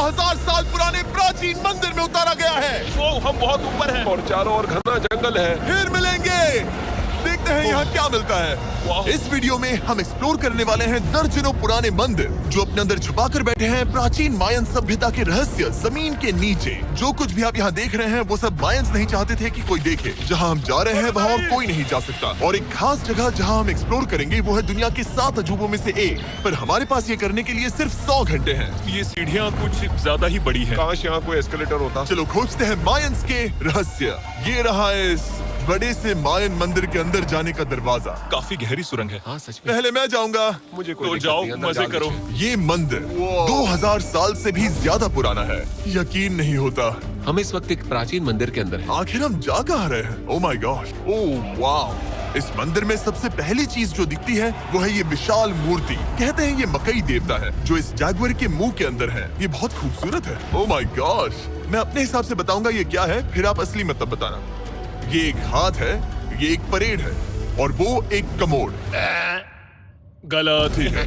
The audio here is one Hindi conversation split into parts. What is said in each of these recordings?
2000 साल पुराने प्राचीन मंदिर में उतारा गया है। वो हम बहुत ऊपर हैं और चारों ओर घना जंगल है। फिर मिलेंगे। देखते हैं यहाँ क्या मिलता है। इस वीडियो में हम एक्सप्लोर करने वाले हैं दर्जनों पुराने मंदिर जो अपने अंदर छुपा कर बैठे हैं प्राचीन मायन सभ्यता के रहस्य जमीन के नीचे। जो कुछ भी आप यहाँ देख रहे हैं वो सब मायंस नहीं चाहते थे कि कोई देखे। जहाँ हम जा रहे हैं वहाँ और कोई नहीं जा सकता। और एक खास जगह जहाँ हम एक्सप्लोर करेंगे वो है दुनिया के 7 अजूबों में से एक। पर हमारे पास ये करने के लिए सिर्फ 100 घंटे हैं। ये सीढ़ियाँ कुछ ज्यादा ही बड़ी हैं। काश यहाँ कोई एस्केलेटर होता। चलो खोजते हैं मायंस के रहस्य। ये रहा इस बड़े से मायन मंदिर के अंदर जाने का दरवाजा। काफी गहरी सुरंग है। हाँ सच में। पहले मैं जाऊंगा। मुझे कोई तो दिक्कत जाओ नहीं, अंदर मजे जाने करो। दीजिए। ये मंदिर 2000 साल से भी ज्यादा पुराना है। यकीन नहीं होता। हम इस वक्त एक प्राचीन मंदिर के अंदर हैं। आखिर हम जा कहाँ रहे हैं? ओह माय गॉड, ओह वाव। इस मंदिर में सबसे पहली चीज जो दिखती है वो है ये विशाल मूर्ति। कहते हैं ये मकई देवता है जो इस जैगुआर के मुंह के अंदर है। ये बहुत खूबसूरत है। Oh my God. मैं अपने हिसाब से बताऊंगा ये क्या है, फिर आप असली मतलब बताना। ये एक हाथ है, ये एक परेड है और वो एक कमोड। गलत। ठीक है।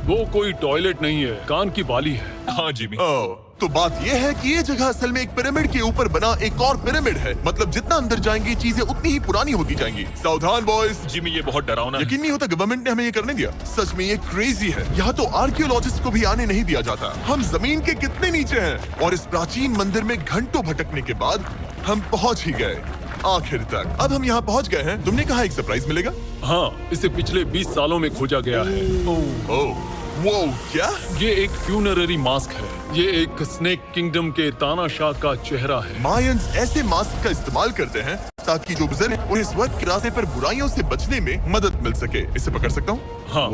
वो कोई टॉयलेट नहीं है, कान की बाली है। हाँ जिमी। ओह, तो बात ये है कि ये जगह असल में एक पिरामिड के ऊपर बना एक और पिरामिड है। मतलब जितना अंदर जाएंगे चीजें उतनी ही पुरानी होती जाएंगी। सावधान बॉयज। जिमी ये बहुत डरावना है। यकीन नहीं होता गवर्नमेंट ने हमें ये करने दिया। सच में ये क्रेजी है। यहाँ तो आर्कियोलॉजिस्ट को भी आने नहीं दिया जाता। हम जमीन के कितने नीचे हैं और इस प्राचीन मंदिर में घंटों भटकने के बाद हम पहुँच ही गए आखिर तक। अब हम यहाँ पहुँच गए हैं। तुमने कहा एक सरप्राइज मिलेगा। हाँ, इसे पिछले 20 सालों में खोजा गया है। ओह, वो क्या? ये एक फ्यूनररी मास्क है। ये एक स्नेक किंगडम के तानाशाह का चेहरा है। मायंस ऐसे मास्क का इस्तेमाल करते हैं ताकि जो गुजरे उन्हें स्वर्ग के रास्ते पर बुराइयों से बचने में मदद मिल सके। इसे पकड़ सकता हूँ? हाँ।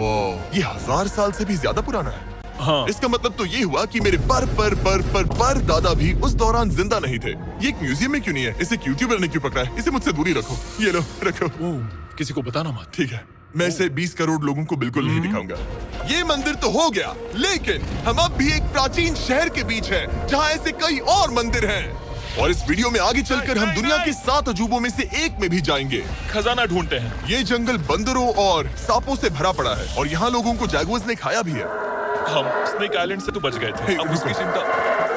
ये 1000 साल से भी ज्यादा पुराना है। हाँ। इसका मतलब तो ये हुआ कि मेरे पर दादा भी उस दौरान जिंदा नहीं थे। ये एक म्यूजियम में क्यों नहीं है? इसे यूट्यूबर ने क्यों पकड़ा है? इसे मुझसे दूरी रखो। ये लो रखो। किसी को बताना मत। ठीक है, मैं इसे 20 करोड़ लोगों को बिल्कुल नहीं दिखाऊंगा। ये मंदिर तो हो गया, लेकिन हम अब भी एक प्राचीन शहर के बीच हैं, जहाँ ऐसे कई और मंदिर हैं। और इस वीडियो में आगे चलकर हम दुनिया के 7 अजूबों में से एक में भी जाएंगे। खजाना ढूंढते हैं। ये जंगल बंदरों और सांपों से भरा पड़ा है और यहाँ लोगों को जैगुआर्स ने खाया भी है। हम स्नेक आइलैंड से तो बच गए थे। अब उसकी चिंता।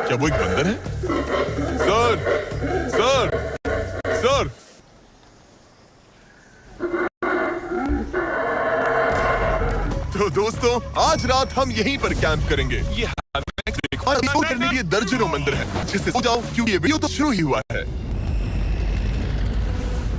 क्या वो एक बंदर है? Sir, sir, sir. तो दोस्तों, आज रात हम यहीं पर कैंप करेंगे। ये और एक्सप्लोर करने के लिए दर्जनों मंदिर हैं, जिससे सो जाओ क्योंकि ये वीडियो तो शुरू ही हुआ है।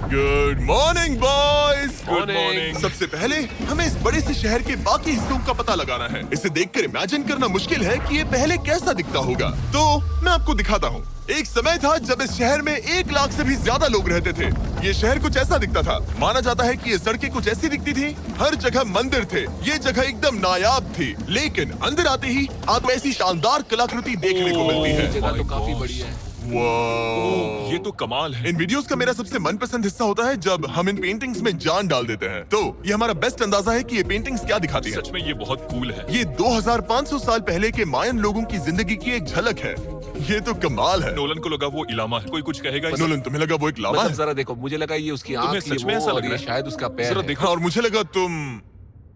Good morning boys. Good morning. सबसे पहले हमें इस बड़े से शहर के बाकी हिस्सों का पता लगाना है। इसे देखकर इमेजिन करना मुश्किल है कि ये पहले कैसा दिखता होगा। तो मैं आपको दिखाता हूँ। एक समय था जब इस शहर में 1 लाख से भी ज्यादा लोग रहते थे। ये शहर कुछ ऐसा दिखता था। माना जाता है कि ये सड़कें कुछ ऐसी दिखती थी। हर जगह मंदिर थे। ये जगह एकदम नायाब थी। लेकिन अंदर आते ही आपको ऐसी शानदार कलाकृति देखने को मिलती है। जगह तो काफी बड़ी है। वाह, ये तो कमाल है। इन वीडियोस का मेरा सबसे मनपसंद हिस्सा होता है जब हम इन पेंटिंग्स में जान डाल देते हैं। तो ये हमारा बेस्ट अंदाजा है कि ये पेंटिंग्स क्या दिखाती हैं। सच में ये बहुत कूल है। ये 2500 साल पहले के मायन लोगों की जिंदगी की एक झलक है। ये तो कमाल है। नोलन को लगा वो इलामा है। कोई कुछ कहेगा इसे? नोलन, तुम्हें लगा वो एक लावा मतलब है? जरा देखो, मुझे लगा ये उसकी तुम्हें आंख, सच ये में वो, ऐसा और लग रहा ये है? शायद उसका पैर जरा है। देखो। हाँ, और मुझे लगा तुम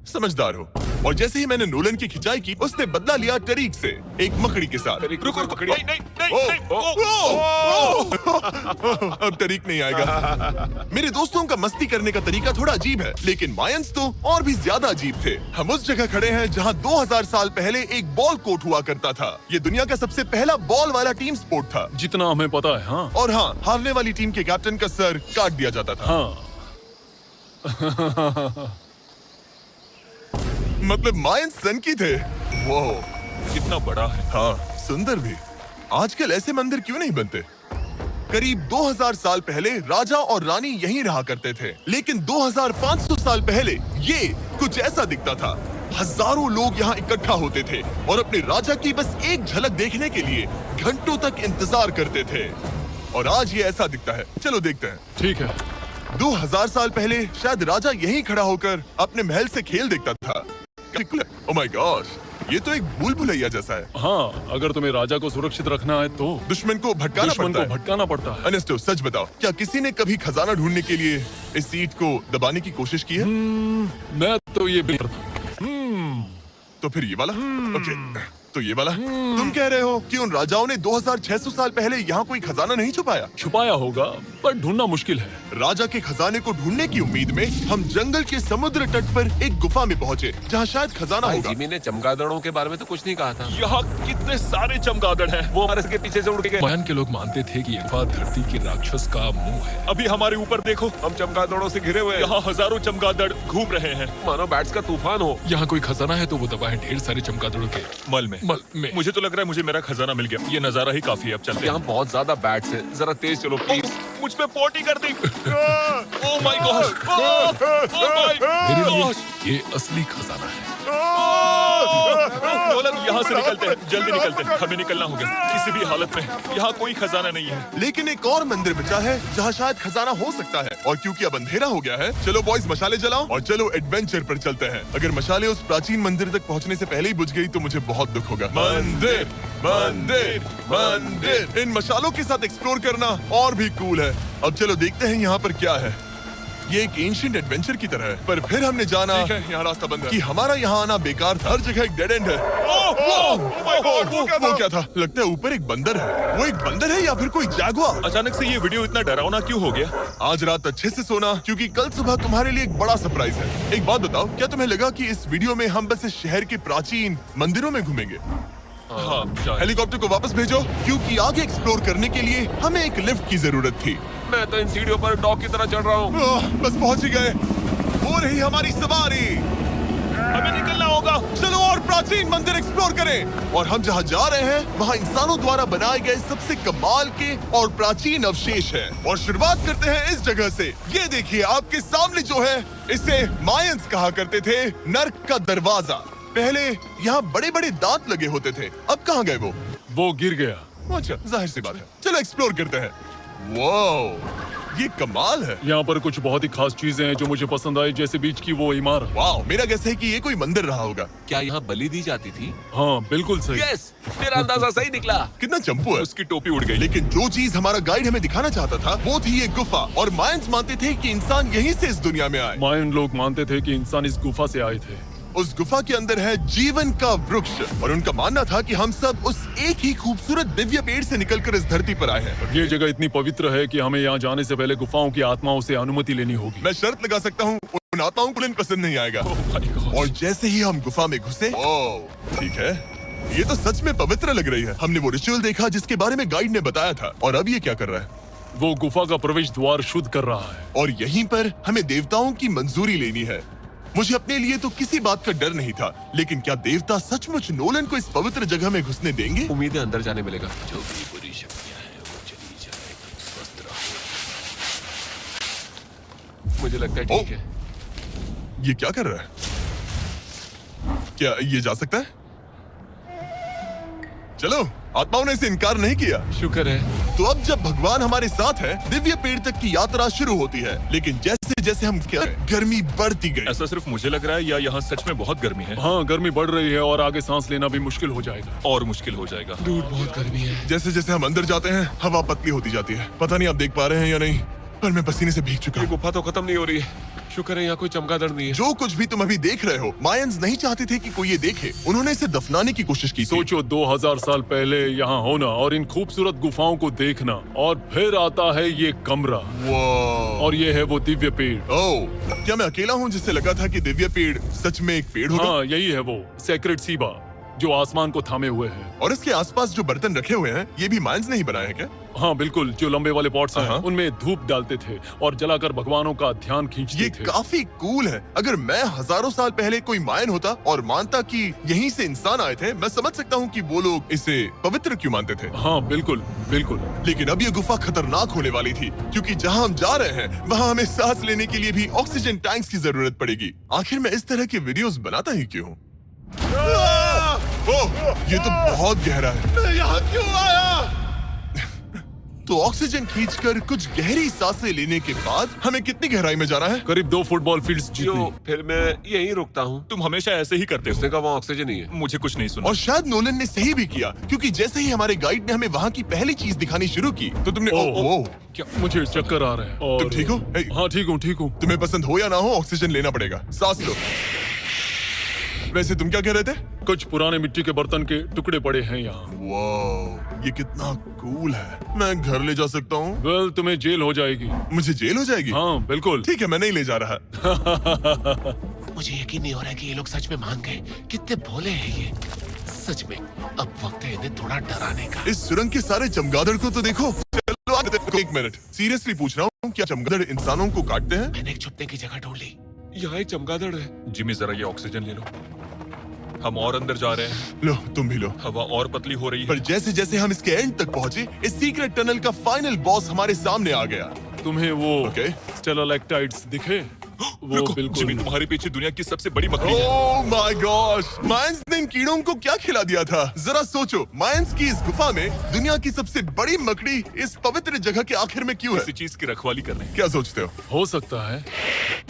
समझदार हो। और जैसे ही मैंने नोलन की खिंचाई की, उसने बदला लिया टरीक से, एक मकड़ी के साथ। रुको रुको। नहीं नहीं नहीं ओ, नहीं। अब टरीक नहीं आएगा। मेरे दोस्तों का मस्ती करने का तरीका थोड़ा अजीब है, लेकिन मायंस तो और भी ज्यादा अजीब थे। हम उस जगह खड़े हैं जहां 2000 साल पहले एक बॉल कोर्ट हुआ करता था। ये दुनिया का सबसे पहला बॉल वाला टीम स्पोर्ट था। जितना हमें पता है। हाँ और हाँ, हारने वाली टीम के कैप्टन का सर काट दिया जाता था। हाँ। मतलब मायंस सन की थे। वो कितना बड़ा है। हाँ, सुंदर भी। आजकल ऐसे मंदिर क्यों नहीं बनते? करीब 2000 साल पहले राजा और रानी यहीं रहा करते थे, लेकिन 2500 साल पहले ये कुछ ऐसा दिखता था। हजारों लोग यहाँ इकट्ठा होते थे और अपने राजा की बस एक झलक देखने के लिए घंटों तक इंतजार करते थे। और आज ये ऐसा दिखता है। चलो देखते हैं। ठीक है। 2000 साल पहले शायद राजा यहीं खड़ा होकर अपने महल से खेल देखता था। ओह माय गॉड, ये तो एक भूल भुलैया जैसा है। हाँ, अगर तुम्हें राजा को सुरक्षित रखना है तो दुश्मन को भटकाना पड़ता है। अनेस्टो, सच बताओ, क्या किसी ने कभी खजाना ढूंढने के लिए इस सीट को दबाने की कोशिश की है? मैं तो ये बेहतर था। तो फिर ये वाला? ओके, तो ये वाला तुम कह रहे हो कि उन राजाओं ने 2600 साल पहले यहाँ कोई खजाना नहीं छुपाया? छुपाया होगा पर ढूंढना मुश्किल है। राजा के खजाने को ढूंढने की उम्मीद में हम जंगल के समुद्र तट पर एक गुफा में पहुँचे जहाँ शायद खजाना भाई होगा। जिमी ने चमगादड़ों के बारे में तो कुछ नहीं कहा था। यहाँ कितने सारे चमगादड़ हैं। वो हमारे के पीछे से उड़ के गए। मायन के लोग मानते थे कि ये गुफा धरती के राक्षस का मुंह है। अभी हमारे ऊपर देखो, हम चमगादड़ों से घिरे हुए हैं। यहाँ हजारों चमगादड़ घूम रहे हैं। मानो बैट्स का तूफान हो। यहाँ कोई खजाना है तो वो दबा है ढेर सारे चमगादड़ों के मल में। मुझे तो लग रहा है मुझे मेरा खजाना मिल गया। ये नजारा ही काफी है। अब चलते हैं। यहाँ बहुत ज्यादा बैट्स है, जरा तेज चलो प्लीज। मुझ पे पोटी कर दी। ओह माय गॉश, मेरे लिए ये असली खजाना है। नोलन, यहाँ से निकलते हैं, जल्दी निकलते हैं, हमें निकलना होगा किसी भी हालत में। यहाँ कोई खजाना नहीं है। लेकिन एक और मंदिर बचा है जहाँ शायद खजाना हो सकता है, और क्योंकि अब अंधेरा हो गया है, चलो बॉयज मशाले जलाओ और चलो एडवेंचर पर चलते हैं। अगर मशाले उस प्राचीन मंदिर तक पहुँचने से पहले ही बुझ गई तो मुझे बहुत दुख होगा। मंदिर मंदिर मंदिर, इन मशालों के साथ एक्सप्लोर करना और भी कूल है। अब चलो देखते हैं यहाँ पर क्या है। ये एक एंशिएंट एडवेंचर की तरह है, पर फिर हमने जाना यहाँ रास्ता बंद है कि हमारा यहाँ आना बेकार था। हर जगह एक डेड एंड है। वो क्या था? लगता है ऊपर एक बंदर है। वो एक बंदर है या फिर कोई जैगुआर? अचानक से ये वीडियो इतना डरावना क्यों हो गया? आज रात अच्छे से सोना, क्योंकि कल सुबह तुम्हारे लिए एक बड़ा सरप्राइज है। एक बात बताओ, क्या तुम्हें लगा कि इस वीडियो में हम बस इस शहर के प्राचीन मंदिरों में घूमेंगे? हाँ, हेलीकॉप्टर को वापस भेजो, क्योंकि आगे एक्सप्लोर करने के लिए हमें एक लिफ्ट की जरूरत थी। मैं तो इन सीढ़ियों पर डॉग की तरह चढ़ रहा हूँ। बस पहुंच ही गए। हो रही हमारी सवारी। हमें निकलना होगा। चलो और प्राचीन मंदिर एक्सप्लोर करें। और हम जहाँ जा रहे हैं वहाँ इंसानों द्वारा बनाए गए सबसे कमाल के और प्राचीन अवशेष हैं। और शुरुआत करते हैं इस जगह से। ये देखिए आपके सामने जो है, इसे मायंस कहा करते थे नर्क का दरवाजा। पहले यहाँ बड़े बड़े दांत लगे होते थे, अब कहाँ गए वो गिर गया। अच्छा, जाहिर सी बात है। चलो एक्सप्लोर करते हैं। वाओ, ये कमाल है। यहाँ पर कुछ बहुत ही खास चीजें हैं जो मुझे पसंद आई, जैसे बीच की वो इमारत। वाओ, मेरा गेस है कि ये कोई मंदिर रहा होगा। क्या यहाँ बलि दी जाती थी? हाँ बिल्कुल सही। यस, तेरा अंदाजा सही निकला। कितना चंपू है। उसकी टोपी उड़ गई। लेकिन जो चीज हमारा गाइड हमें दिखाना चाहता था वो थी ये गुफा। और मायंस मानते थे कि इंसान यहीं से इस दुनिया में आए। मायन लोग मानते थे कि इंसान इस गुफा से आए थे। उस गुफा के अंदर है जीवन का वृक्ष, और उनका मानना था कि हम सब उस एक ही खूबसूरत दिव्य पेड़ से निकलकर इस धरती पर आए हैं। ये जगह इतनी पवित्र है कि हमें यहाँ जाने से पहले गुफाओं की आत्माओं से अनुमति लेनी होगी। मैं शर्त लगा सकता हूँ उन आत्माओं को पसंद नहीं आएगा। और जैसे ही हम गुफा में घुसे, ठीक है, ये तो सच में पवित्र लग रही है। हमने वो रिचुअल देखा जिसके बारे में गाइड ने बताया था। और अब ये क्या कर रहा है? वो गुफा का प्रवेश द्वार शुद्ध कर रहा है। और यहीं पर हमें देवताओं की मंजूरी लेनी है। मुझे अपने लिए तो किसी बात का डर नहीं था, लेकिन क्या देवता सचमुच नोलन को इस पवित्र जगह में घुसने देंगे? उम्मीद है अंदर जाने मिलेगा। जो भी बुरी शक्तियां हैं वो चली जाए, स्वस्थ रहो। मुझे लगता है ठीक है। ये क्या कर रहा है? क्या ये जा सकता है? चलो, आत्माओं ने इसे इनकार नहीं किया। शुक्र है। तो अब जब भगवान हमारे साथ है, दिव्य पेड़ तक की यात्रा शुरू होती है। लेकिन जैसे जैसे हम गर्मी बढ़ती गई। ऐसा सिर्फ मुझे लग रहा है या यहाँ सच में बहुत गर्मी है? हाँ, गर्मी बढ़ रही है और आगे सांस लेना भी मुश्किल हो जाएगा। और मुश्किल हो जाएगा। दूर बहुत गर्मी है। जैसे जैसे हम अंदर जाते हैं हवा पतली होती जाती है। पता नहीं आप देख पा रहे हैं या नहीं, पर मैं पसीने से भीग चुका ये हूँ। गुफा तो खत्म नहीं हो रही है। शुक्र है यहाँ कोई चमगादड़ नहीं है। जो कुछ भी तुम अभी देख रहे हो, मायंस नहीं चाहते थे कि कोई ये देखे। उन्होंने इसे दफनाने की कोशिश की थी। सोचो 2000 साल पहले यहाँ होना और इन खूबसूरत गुफाओं को देखना, और फिर आता है ये कमरा, और ये है वो दिव्य पेड़। ओह, क्या मैं अकेला हूँ जिससे लगा था कि दिव्य पेड़ सच में एक पेड़ होगा? हाँ, यही है वो सेक्रेड सीबा जो आसमान को थामे हुए है। और इसके आसपास जो बर्तन रखे हुए हैं, ये भी मायंस ने ही बनाए हैं क्या? हाँ बिल्कुल, जो लंबे वाले पॉट्स हैं, उनमें धूप डालते थे और जलाकर भगवानों का ध्यान खींचते ये थे। काफी कूल है। अगर मैं हजारों साल पहले कोई मायन होता और मानता कि यहीं से इंसान आए थे, मैं समझ सकता हूँ कि वो लोग इसे पवित्र क्यों मानते थे। हाँ बिल्कुल बिल्कुल। लेकिन अब ये गुफा खतरनाक होने वाली थी, क्योंकि जहाँ हम जा रहे हैं वहाँ हमें सांस लेने के लिए भी ऑक्सीजन टैंक्स की जरूरत पड़ेगी। आखिर मैं इस तरह के वीडियोस बनाता ही क्यों हूँ? ओह, ये तो बहुत गहरा है। मैं यहाँ क्यों आया? तो ऑक्सीजन खींचकर कुछ गहरी सांसें लेने के बाद हमें कितनी गहराई में जाना है? करीब 2 फुटबॉल फील्ड्स जो जितनी। फिर मैं यहीं रुकता हूँ। तुम हमेशा ऐसे ही करते उसने कहा वहाँ ऑक्सीजन नहीं है। मुझे कुछ नहीं सुना। और शायद नोलन ने सही भी किया, क्योंकि जैसे ही हमारे गाइड ने हमें वहाँ की पहली चीज दिखानी शुरू की तो तुमने ओह, क्या मुझे चक्कर आ रहा है? और तुम ठीक हो? हाँ ठीक हूँ ठीक हूँ। तुम्हें पसंद हो या ना हो, ऑक्सीजन लेना पड़ेगा। सांस लो। वैसे तुम क्या कह रहे थे? कुछ पुराने मिट्टी के बर्तन के टुकड़े पड़े हैं यहाँ। वाह, ये कितना कूल है। मैं घर ले जा सकता हूँ? वेल, तुम्हें जेल हो जाएगी। मुझे जेल हो जाएगी? हाँ बिल्कुल। ठीक है, मैं नहीं ले जा रहा। मुझे यकीन नहीं हो रहा है कि ये लोग सच में मान गए। कितने भोले हैं ये। सच में अब वक्त है इन्हें थोड़ा डराने का। इस सुरंग के सारे चमगादड़ को तो देखो। चलो आगे देखो। एक मिनट, सीरियसली पूछ रहा हूँ, क्या चमगादड़ इंसानों को काटते हैं? मैंने एक छुपने की जगह ढूंढ ली। यहाँ एक चमगादड़ है। जिमी जरा ये ऑक्सीजन ले लो। हम और अंदर जा रहे हैं। लो, तुम भी लो। हवा और पतली हो रही पर है। जैसे जैसे हम इसके एंड तक पहुँचे, इस सीक्रेट टनल का फाइनल बॉस हमारे सामने आ गया। तुम्हें वो ओके। स्टेलालाइटाइट्स दिखे? वो रुको, जिमी बिल्कुल। तुम्हारे पीछे दुनिया की सबसे बड़ी मकड़ी है। ओह माय गॉश, मायंस ने इन कीड़ों को क्या खिला दिया था? जरा सोचो, मायंस की इस गुफा में दुनिया की सबसे बड़ी मकड़ी इस पवित्र जगह के आखिर में क्यों है? किसी चीज की रखवाली कर रहे हैं। क्या सोचते हो? हो सकता है।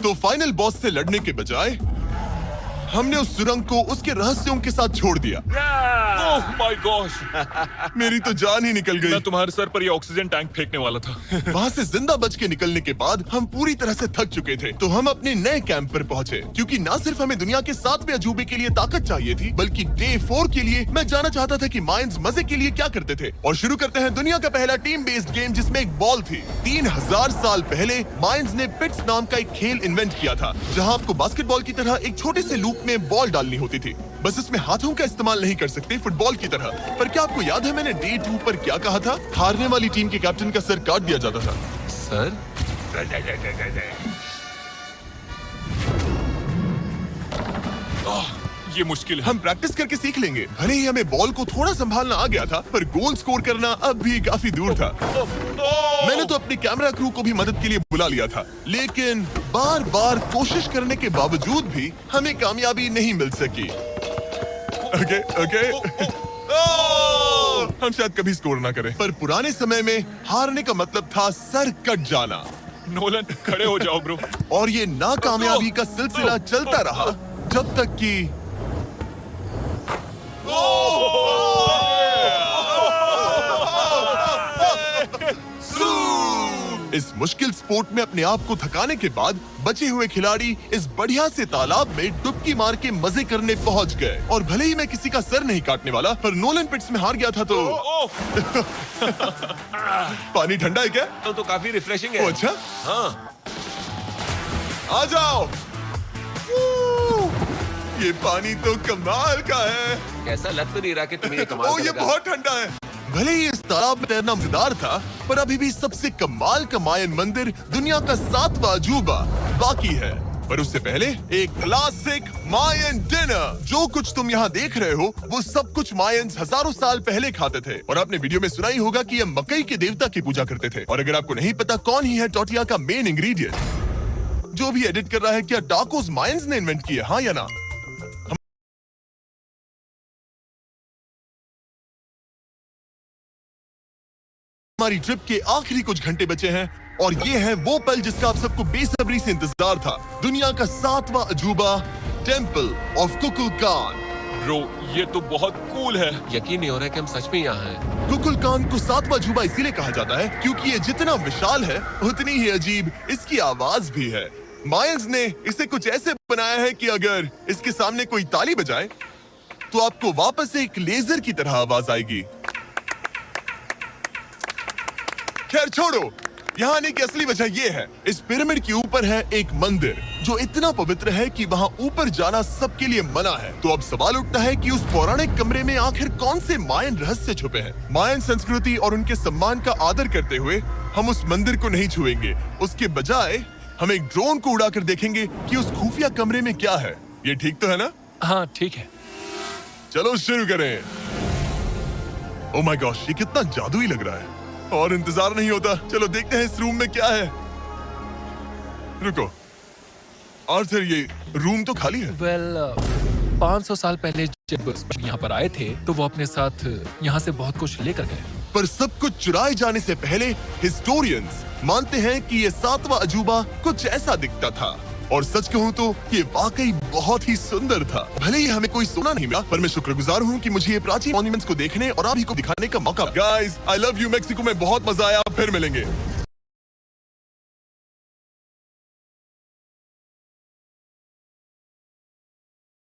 तो फाइनल बॉस से लड़ने के बजाय हमने उस सुरंग को उसके रहस्यों के साथ छोड़ दिया। ओह माय गॉश, मेरी तो जान ही निकल गई। मैं तुम्हारे सर पर ये ऑक्सीजन टैंक फेंकने वाला था। वहाँ से जिंदा बच के निकलने के बाद हम पूरी तरह से थक चुके थे, तो हम अपने नए कैंप पर पहुँचे। क्योंकि न सिर्फ हमें दुनिया के 7वें अजूबे के लिए ताकत चाहिए थी, बल्कि डे 4 के लिए मैं जानना चाहता था कि मायंस मजे के लिए क्या करते थे। और शुरू करते हैं दुनिया का पहला टीम बेस्ड गेम, जिसमें एक बॉल थी। 3000 साल पहले मायंस ने पिट्स नाम का एक खेल इन्वेंट किया था, जहाँ आपको बास्केटबॉल की तरह एक छोटे से लूप में बॉल डालनी होती थी। बस इसमें हाथों का इस्तेमाल नहीं कर सकते, फुटबॉल की तरह। पर क्या आपको याद है मैंने डे 2 पर क्या कहा था? हारने वाली टीम के कैप्टन का सर काट दिया जाता था। सर, ये मुश्किल है। हम प्रैक्टिस करके सीख लेंगे। भले ही हमें बॉल को थोड़ा संभालना आ गया था, पर गोल स्कोर करना अब भी काफी दूर था। मैंने तो अपनी कैमरा क्रू को भी मदद के लिए बुला लिया था, लेकिन बार बार कोशिश करने के बावजूद भी हमें कामयाबी नहीं मिल सकी। Okay, okay. हम शायद कभी स्कोर ना करें, पर पुराने समय में हारने का मतलब था सर कट जाना। नोलन, खड़े हो जाओ ब्रो। और ये नाकामयाबी का सिलसिला चलता रहा जब तक कि इस मुश्किल स्पोर्ट में अपने आप को थकाने के बाद बचे हुए खिलाड़ी इस बढ़िया से तालाब में डुबकी मार के मजे करने पहुंच गए। और भले ही मैं किसी का सर नहीं काटने वाला, पर नोलन पिट्स में हार गया था तो पानी ठंडा है क्या? तो काफी रिफ्रेशिंग ओ है। अच्छा, हाँ, आ जाओ। ये पानी तो कमाल का है। कैसा लग तो नहीं रहा कि तुम्हें ये कमाल ओ, का ये लगा। बहुत ठंडा है। भले ही इस तालाब में तैरना मजेदार था, पर अभी भी सबसे कमाल का मायन मंदिर, दुनिया का 7वां अजूबा बाकी है। पर उससे पहले एक क्लासिक मायन डिनर। जो कुछ तुम यहाँ देख रहे हो, वो सब कुछ मायंस हजारों साल पहले खाते थे। और आपने वीडियो में सुना ही होगा कि ये मकई के देवता की पूजा करते थे। और अगर आपको नहीं पता कौन ही है टोटिया का मेन इंग्रेडिएंट, जो भी एडिट कर रहा है, क्या टाकोस मायंस ने इन्वेंट किए, हाँ या ना? हमारी ट्रिप के आखिरी कुछ घंटे बचे हैं, और ये है वो पल जिसका आप सबको बेसब्री से इंतजार था। दुनिया का 7वां अजूबा, टेम्पल ऑफ कुकुलकान। ब्रो, ये तो बहुत कूल है। यकीन नहीं हो रहा है कि हम सच में यहाँ हैं। कुकुलकान को 7वां अजूबा इसीलिए कहा जाता है क्योंकि ये जितना विशाल है, उतनी ही अजीब इसकी आवाज भी है। मायंस ने इसे कुछ ऐसे बनाया है कि अगर इसके सामने कोई ताली बजाए, तो आपको वापस एक लेजर की तरह आवाज आएगी। खैर छोड़ो, यहाँ आने की असली वजह ये है, इस पिरामिड के ऊपर है एक मंदिर जो इतना पवित्र है कि वहाँ ऊपर जाना सबके लिए मना है। तो अब सवाल उठता है कि उस पौराणिक कमरे में आखिर कौन से मायन रहस्य छुपे हैं। मायन संस्कृति और उनके सम्मान का आदर करते हुए हम उस मंदिर को नहीं छुएंगे। उसके बजाय हम एक ड्रोन को उड़ाकर देखेंगे कि उस खुफिया कमरे में क्या है। ये ठीक तो है ना? हाँ ठीक है। चलो शुरू करें। ओह माय गॉश, ये कितना जादुई लग रहा है और इंतजार नहीं होता। चलो देखते हैं इस रूम में क्या है। रुको आर्थर, ये रूम तो खाली है। वेल 500 साल पहले जब यहाँ पर आए थे, तो वो अपने साथ यहाँ से बहुत कुछ लेकर गए। पर सब कुछ चुराए जाने से पहले हिस्टोरियंस मानते हैं कि ये 7वां अजूबा कुछ ऐसा दिखता था। और सच कहूँ तो ये वाकई बहुत ही सुंदर था। भले ही हमें कोई सोना नहीं मिला, पर मैं शुक्रगुजार हूँ कि मुझे ये प्राचीन मॉन्यूमेंट्स को देखने और आप ही को दिखाने का मौका। Guys, I love you. Mexico में बहुत मजा आया, फिर मिलेंगे।